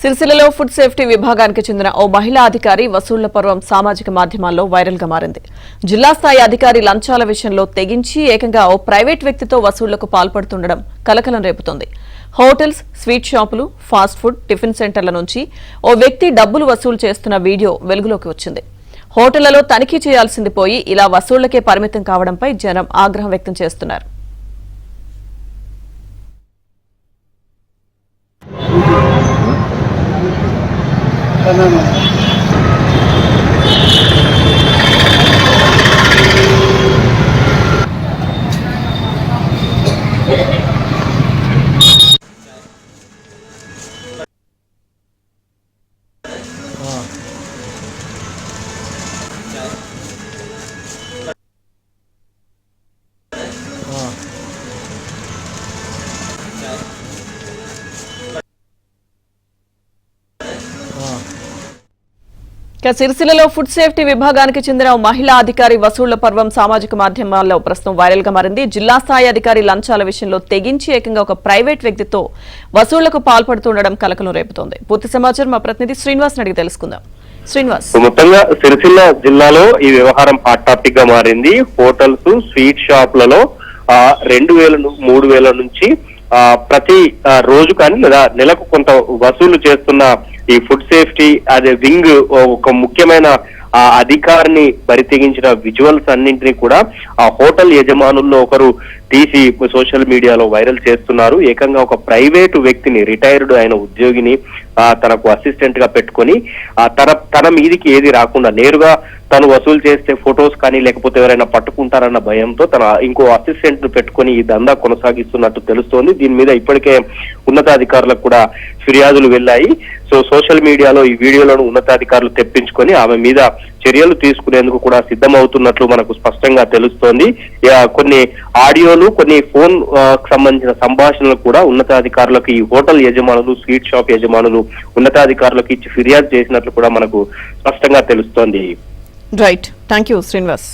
సిరిసిల్లలో food safety విభాగానికి చెందిన ఓ మహిళా అధికారి వసూళ్ల పర్వం సామాజిక మాధ్యమాల్లో వైరల్ గా మారింది. జిల్లా స్థాయి అధికారి లంచాల విషయంలో తెగించి ఏకంగా ఓ ప్రైవేట్ వ్యక్తితో వసూళ్లకు పాల్పడుతుండడం కలకలం రేపుతోంది. హోటల్స్, స్వీట్ షాపులు, ఫాస్ట్ ఫుడ్, టిఫిన్ సెంటర్ల నుంచి ఓ వ్యక్తి డబ్బులు వసూలు చేస్తున్న వీడియో వెలుగులోకి వచ్చింది. హోటళ్లలో తనిఖీ చేయాల్సింది పోయి ఇలా వసూళ్లకే పరిమితం కావడంపై జనం ఆగ్రహం వ్యక్తం చేస్తున్నారు. సిరిసిల్లలో ఫుడ్ సేఫ్టీ విభాగానికి చెందిన మహిళా అధికారి వసూళ్ల పర్వం సామాజిక మాధ్యమాల్లో ప్రస్తుతం వైరల్ గా మారింది. జిల్లా స్థాయి అధికారి లంచాల విషయంలో తెగించి ఏకంగా ఒక ప్రైవేట్ వ్యక్తితో వసూళ్లకు పాల్పడుతుండడం కలకలం రేపుతోంది. పూర్తి సమాచారం మా ప్రతినిధి శ్రీనివాస్ అడిగి తెలుసుకుందాం. శ్రీనివాస్, మొత్తంగా సిరిసిల్ల జిల్లాలో ఈ వ్యవహారం హాట్ టాపిక్ గా మారింది. హోటల్స్, స్వీట్ షాపులలో 2,000-3,000 నుంచి ప్రతి రోజు కానీ లేదా నెలకు కొంత వసూలు చేస్తున్న ఈ ఫుడ్ సేఫ్టీ అదే వింగ్ ఒక ముఖ్యమైన అధికారిని బరితెగించిన విజువల్స్ అన్నింటినీ కూడా ఆ హోటల్ యజమానుల్లో ఒకరు తీసి సోషల్ మీడియాలో వైరల్ చేస్తున్నారు. ఏకంగా ఒక ప్రైవేటు వ్యక్తిని, రిటైర్డ్ అయిన ఉద్యోగిని తనకు అసిస్టెంట్ గా పెట్టుకొని తన మీదికి ఏది రాకుండా నేరుగా తను వసూలు చేస్తే ఫొటోస్ కానీ లేకపోతే ఎవరైనా పట్టుకుంటారన్న భయంతో తన ఇంకో అసిస్టెంట్ ను పెట్టుకుని ఈ దందా కొనసాగిస్తున్నట్టు తెలుస్తోంది. దీని మీద ఇప్పటికే ఉన్నతాధికారులకు కూడా ఫిర్యాదులు వెళ్లాయి. సోషల్ మీడియాలో ఈ వీడియోలను ఉన్నతాధికారులు తెప్పించుకొని ఆమె మీద చర్యలు తీసుకునేందుకు కూడా సిద్ధమవుతున్నట్లు మనకు స్పష్టంగా తెలుస్తోంది. కొన్ని ఆడియోలు, కొన్ని ఫోన్ సంబంధించిన సంభాషణలు కూడా ఉన్నతాధికారులకు ఈ హోటల్ యజమానులు, స్వీట్ షాప్ యజమానులు ఉన్నతాధికారులకు ఇచ్చి ఫిర్యాదు చేసినట్లు కూడా మనకు స్పష్టంగా తెలుస్తోంది. Right, thank you Srinivas.